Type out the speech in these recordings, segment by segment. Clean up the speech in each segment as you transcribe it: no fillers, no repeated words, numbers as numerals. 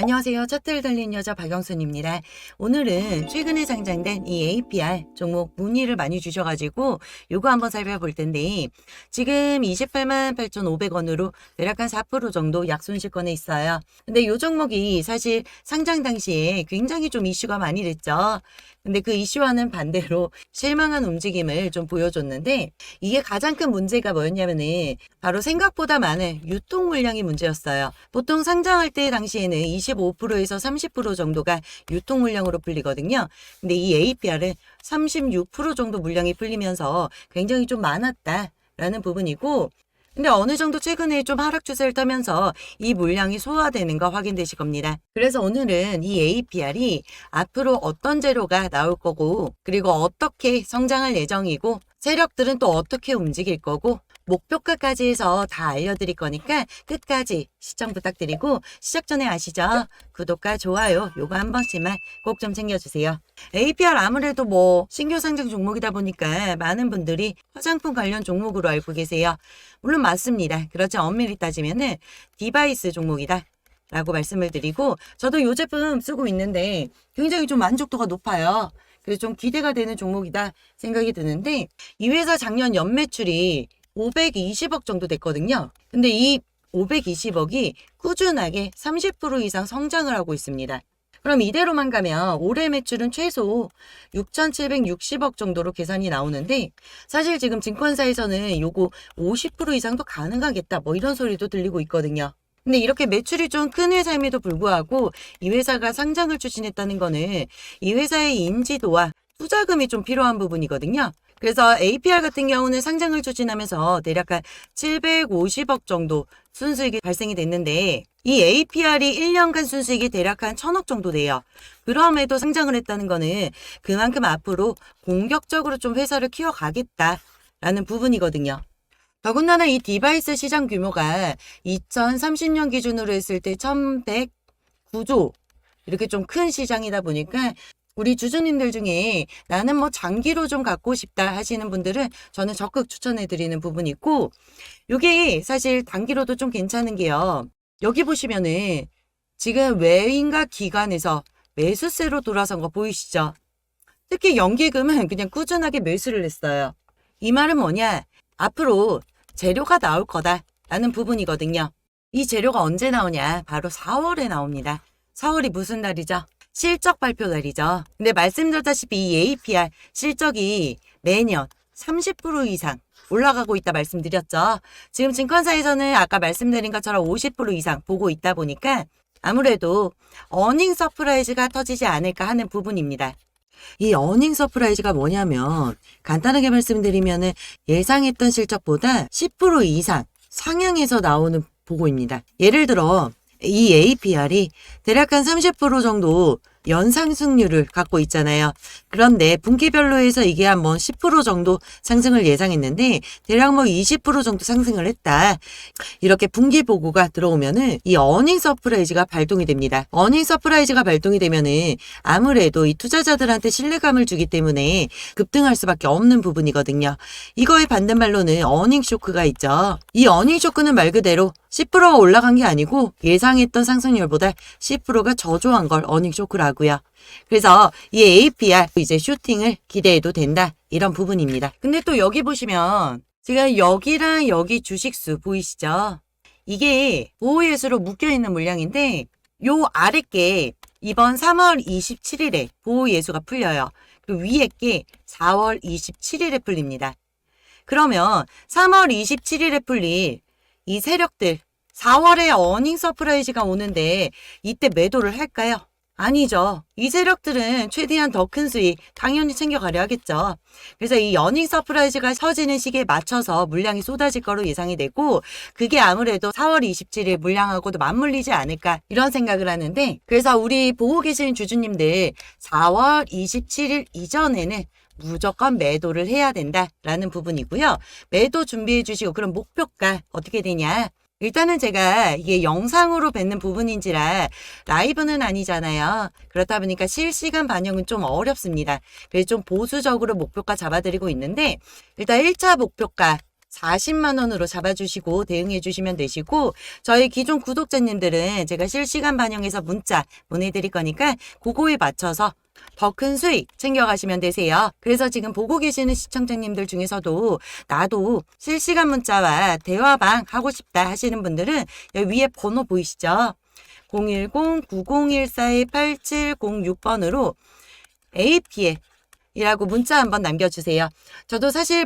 안녕하세요. 차트를 달린 여자 박영순입니다. 오늘은 최근에 상장된 이 APR 종목 문의를 많이 주셔가지고 요거 한번 살펴볼 텐데, 지금 28만 8,500원으로 대략 한 4% 정도 약손실권에 있어요. 근데 요 종목이 사실 상장 당시에 굉장히 좀 이슈가 많이 됐죠. 근데 그 이슈와는 반대로 실망한 움직임을 좀 보여줬는데, 이게 가장 큰 문제가 뭐였냐면은 바로 생각보다 많은 유통 물량이 문제였어요. 보통 상장할 때 당시에는 25%에서 30% 정도가 유통 물량으로 풀리거든요. 근데 이 APR은 36% 정도 물량이 풀리면서 굉장히 좀 많았다라는 부분이고, 근데 어느 정도 최근에 좀 하락 추세를 타면서 이 물량이 소화되는 거 확인되실 겁니다. 그래서 오늘은 이 APR이 앞으로 어떤 재료가 나올 거고, 그리고 어떻게 성장할 예정이고, 세력들은 또 어떻게 움직일 거고, 목표가까지 해서 다 알려드릴 거니까 끝까지 시청 부탁드리고, 시작 전에 아시죠? 구독과 좋아요 요거 한 번씩만 꼭 좀 챙겨주세요. APR 아무래도 신규 상장 종목이다 보니까 많은 분들이 화장품 관련 종목으로 알고 계세요. 물론 맞습니다. 그렇지 엄밀히 따지면은 디바이스 종목이다 라고 말씀을 드리고, 저도 이 제품 쓰고 있는데 굉장히 좀 만족도가 높아요. 그래서 좀 기대가 되는 종목이다 생각이 드는데, 이 회사 작년 연매출이 520억 정도 됐거든요. 근데 이 520억이 꾸준하게 30% 이상 성장을 하고 있습니다. 그럼 이대로만 가면 올해 매출은 최소 6,760억 정도로 계산이 나오는데, 사실 지금 증권사에서는 요거 50% 이상도 가능하겠다 이런 소리도 들리고 있거든요. 근데 이렇게 매출이 좀 큰 회사임에도 불구하고 이 회사가 상장을 추진했다는 거는 이 회사의 인지도와 투자금이 좀 필요한 부분이거든요. 그래서 APR 같은 경우는 상장을 추진하면서 대략 한 750억 정도 순수익이 발생이 됐는데, 이 APR이 1년간 순수익이 대략 한 1,000억 정도 돼요. 그럼에도 상장을 했다는 거는 그만큼 앞으로 공격적으로 좀 회사를 키워가겠다라는 부분이거든요. 더군다나 이 디바이스 시장 규모가 2030년 기준으로 했을 때 1,109조, 이렇게 좀 큰 시장이다 보니까 우리 주주님들 중에 나는 장기로 좀 갖고 싶다 하시는 분들은 저는 적극 추천해 드리는 부분이 있고, 이게 사실 단기로도 좀 괜찮은 게요. 여기 보시면은 지금 외인과 기관에서 매수세로 돌아선 거 보이시죠? 특히 연기금은 그냥 꾸준하게 매수를 했어요. 이 말은 뭐냐? 앞으로 재료가 나올 거다라는 부분이거든요. 이 재료가 언제 나오냐? 바로 4월에 나옵니다. 4월이 무슨 날이죠? 실적 발표 날이죠. 근데 말씀드렸다시피 이 APR 실적이 매년 30% 이상 올라가고 있다 말씀드렸죠. 지금 증권사에서는 아까 말씀드린 것처럼 50% 이상 보고 있다 보니까 아무래도 어닝 서프라이즈가 터지지 않을까 하는 부분입니다. 이 어닝 서프라이즈가 뭐냐면, 간단하게 말씀드리면 예상했던 실적보다 10% 이상 상향해서 나오는 보고입니다. 예를 들어 이 APR이 대략 한 30% 정도 연상승률을 갖고 있잖아요. 그런데 분기별로 해서 이게 한 10% 정도 상승을 예상했는데 대략 20% 정도 상승을 했다. 이렇게 분기 보고가 들어오면은 이 어닝 서프라이즈가 발동이 됩니다. 어닝 서프라이즈가 발동이 되면은 아무래도 이 투자자들한테 신뢰감을 주기 때문에 급등할 수밖에 없는 부분이거든요. 이거의 반대말로는 어닝 쇼크가 있죠. 이 어닝 쇼크는 말 그대로 10%가 올라간 게 아니고 예상했던 상승률보다 10%가 저조한 걸 어닝 쇼크라고요. 그래서 이 APR 이제 슈팅을 기대해도 된다, 이런 부분입니다. 근데 또 여기 보시면 지금 여기랑 여기 주식수 보이시죠? 이게 보호예수로 묶여있는 물량인데, 요 아래 게 이번 3월 27일에 보호예수가 풀려요. 그 위에 게 4월 27일에 풀립니다. 그러면 3월 27일에 풀릴 이 세력들 4월에 어닝 서프라이즈가 오는데 이때 매도를 할까요? 아니죠. 이 세력들은 최대한 더 큰 수익 당연히 챙겨가려 하겠죠. 그래서 이 어닝 서프라이즈가 터지는 시기에 맞춰서 물량이 쏟아질 거로 예상이 되고, 그게 아무래도 4월 27일 물량하고도 맞물리지 않을까 이런 생각을 하는데, 그래서 우리 보고 계신 주주님들 4월 27일 이전에는 무조건 매도를 해야 된다라는 부분이고요. 매도 준비해 주시고, 그럼 목표가 어떻게 되냐? 일단은 제가 이게 영상으로 뵙는 부분인지라 라이브는 아니잖아요. 그렇다 보니까 실시간 반영은 좀 어렵습니다. 그래서 좀 보수적으로 목표가 잡아드리고 있는데, 일단 1차 목표가 40만 원으로 잡아주시고 대응해 주시면 되시고, 저희 기존 구독자님들은 제가 실시간 반영해서 문자 보내드릴 거니까 그거에 맞춰서 더 큰 수익 챙겨가시면 되세요. 그래서 지금 보고 계시는 시청자님들 중에서도 나도 실시간 문자와 대화방 하고 싶다 하시는 분들은 여기 위에 번호 보이시죠? 010-9014-8706번으로 APL 이라고 문자 한번 남겨주세요. 저도 사실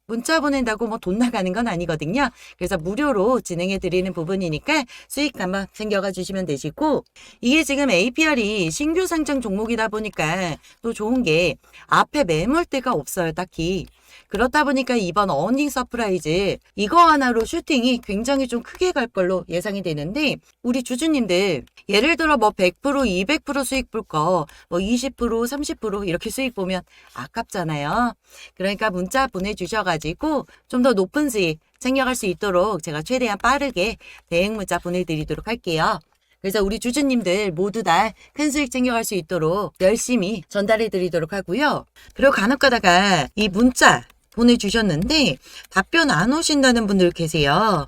문자 보낸다고 돈 나가는 건 아니거든요. 그래서 무료로 진행해 드리는 부분이니까 수익 한번 챙겨가 주시면 되시고, 이게 지금 APR이 신규 상장 종목이다 보니까 또 좋은 게 앞에 매물대가 없어요, 딱히. 그렇다 보니까 이번 어닝 서프라이즈 이거 하나로 슈팅이 굉장히 좀 크게 갈 걸로 예상이 되는데, 우리 주주님들 예를 들어 100%, 200% 수익 볼 거 20%, 30% 이렇게 수익 보면 아깝잖아요. 그러니까 문자 보내주셔가지고 좀 더 높은 수익 챙겨갈 수 있도록 제가 최대한 빠르게 대행 문자 보내드리도록 할게요. 그래서 우리 주주님들 모두 다 큰 수익 챙겨갈 수 있도록 열심히 전달해 드리도록 하고요. 그리고 간혹 가다가 이 문자 보내주셨는데 답변 안 오신다는 분들 계세요.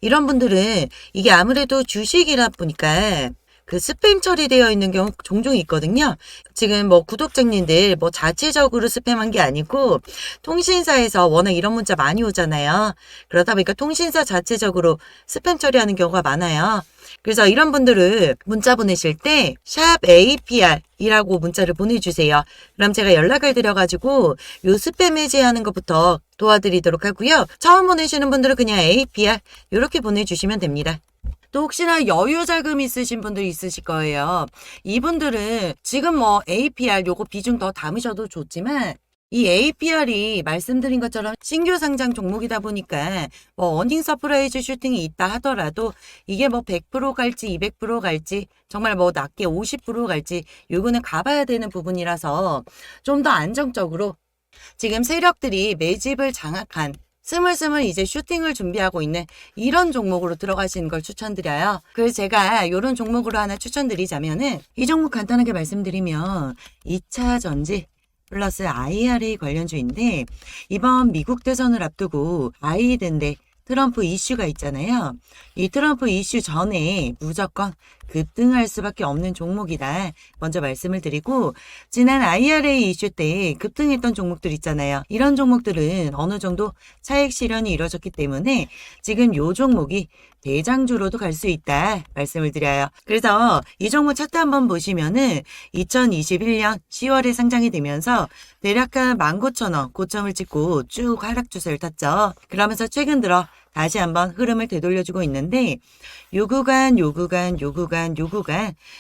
이런 분들은 이게 아무래도 주식이라 보니까 그 스팸 처리되어 있는 경우 종종 있거든요. 지금 구독자님들 자체적으로 스팸한 게 아니고 통신사에서 워낙 이런 문자 많이 오잖아요. 그러다 보니까 통신사 자체적으로 스팸 처리하는 경우가 많아요. 그래서 이런 분들은 문자 보내실 때 샵 APR 이라고 문자를 보내주세요. 그럼 제가 연락을 드려가지고 요 스팸 해제하는 것부터 도와드리도록 하고요. 처음 보내시는 분들은 그냥 APR 이렇게 보내주시면 됩니다. 또 혹시나 여유 자금 있으신 분들 있으실 거예요. 이분들은 지금 APR 요거 비중 더 담으셔도 좋지만, 이 APR이 말씀드린 것처럼 신규 상장 종목이다 보니까 어닝 서프라이즈 슈팅이 있다 하더라도 이게 100% 갈지 200% 갈지 정말 낮게 50% 갈지 요거는 가봐야 되는 부분이라서 좀 더 안정적으로 지금 세력들이 매집을 장악한 스물스물 이제 슈팅을 준비하고 있는 이런 종목으로 들어가시는 걸 추천드려요. 그래서 제가 이런 종목으로 하나 추천드리자면은, 이 종목 간단하게 말씀드리면 2차 전지 플러스 IRA 관련주인데, 이번 미국 대선을 앞두고 바이든대 트럼프 이슈가 있잖아요. 이 트럼프 이슈 전에 무조건 급등할 수밖에 없는 종목이다. 먼저 말씀을 드리고, 지난 IRA 이슈 때 급등했던 종목들 있잖아요. 이런 종목들은 어느 정도 차익 실현이 이루어졌기 때문에 지금 요 종목이 대장주로도 갈 수 있다 말씀을 드려요. 그래서 이 종목 차트 한번 보시면은 2021년 10월에 상장이 되면서 대략 한 19,000원 고점을 찍고 쭉 하락 추세를 탔죠. 그러면서 최근 들어 다시 한번 흐름을 되돌려주고 있는데, 요 구간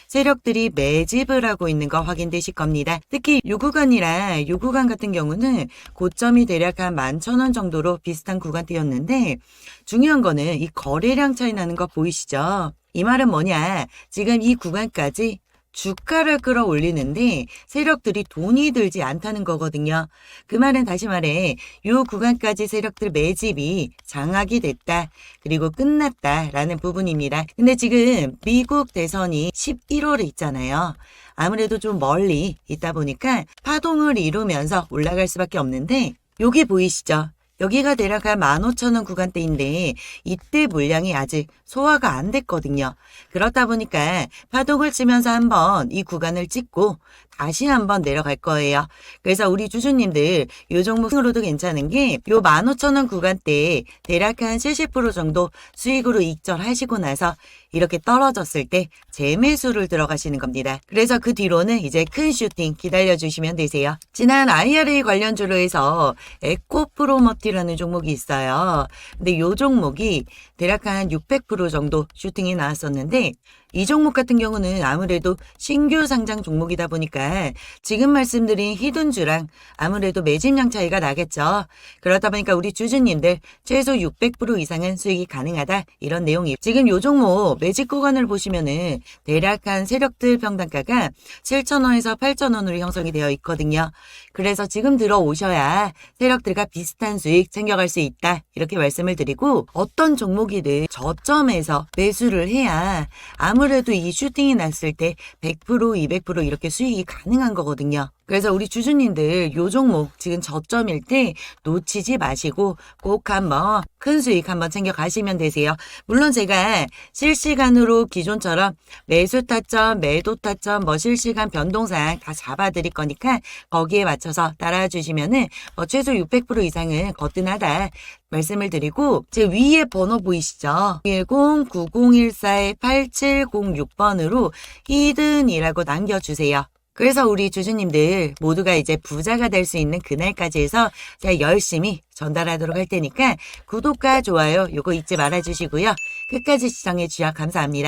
세력들이 매집을 하고 있는 거 확인되실 겁니다. 특히 요 구간이랑 요 구간 같은 경우는 고점이 대략 한 11,000원 정도로 비슷한 구간대였는데, 중요한 거는 이 거래량 차이 나는 거 보이시죠? 이 말은 뭐냐? 지금 이 구간까지 주가를 끌어올리는데 세력들이 돈이 들지 않다는 거거든요. 그 말은 다시 말해 요 구간까지 세력들 매집이 장악이 됐다. 그리고 끝났다라는 부분입니다. 근데 지금 미국 대선이 11월에 있잖아요. 아무래도 좀 멀리 있다 보니까 파동을 이루면서 올라갈 수밖에 없는데, 여기 보이시죠? 여기가 대략 한 15,000원 구간대인데 이때 물량이 아직 소화가 안 됐거든요. 그렇다 보니까 파동을 치면서 한번 이 구간을 찍고 다시 한번 내려갈 거예요. 그래서 우리 주주님들 요 종목으로도 괜찮은 게 요 15,000원 구간대 대략 한 70% 정도 수익으로 익절하시고 나서 이렇게 떨어졌을 때 재매수를 들어가시는 겁니다. 그래서 그 뒤로는 이제 큰 슈팅 기다려주시면 되세요. 지난 IRA 관련주로 해서 에코프로머티라는 종목이 있어요. 근데 요 종목이 대략 한 600% 정도 슈팅이 나왔었는데, 이 종목 같은 경우는 아무래도 신규 상장 종목이다 보니까 지금 말씀드린 히든주랑 아무래도 매집량 차이가 나겠죠. 그러다 보니까 우리 주주님들 최소 600% 이상은 수익이 가능하다, 이런 내용이. 지금 요 종목 매집 구간을 보시면은 대략 한 세력들 평단가가 7,000원에서 8,000원으로 형성이 되어 있거든요. 그래서 지금 들어오셔야 세력들과 비슷한 수익 챙겨갈 수 있다, 이렇게 말씀을 드리고, 어떤 종목이든 저점에서 매수를 해야 아무래도 이 슈팅이 났을 때 100%, 200% 이렇게 수익이 가능한 거거든요. 그래서 우리 주주님들 요 종목 지금 저점일 때 놓치지 마시고 꼭 한번 큰 수익 한번 챙겨 가시면 되세요. 물론 제가 실시간으로 기존처럼 매수 타점, 매도 타점, 실시간 변동사항 다 잡아드릴 거니까 거기에 맞춰서 따라와 주시면은 최소 600% 이상은 거뜬하다 말씀을 드리고, 제 위에 번호 보이시죠? 10-9014-8706번으로 히든이라고 남겨주세요. 그래서 우리 주주님들 모두가 이제 부자가 될 수 있는 그날까지 해서 제가 열심히 전달하도록 할 테니까 구독과 좋아요 요거 잊지 말아주시고요. 끝까지 시청해 주셔서 감사합니다.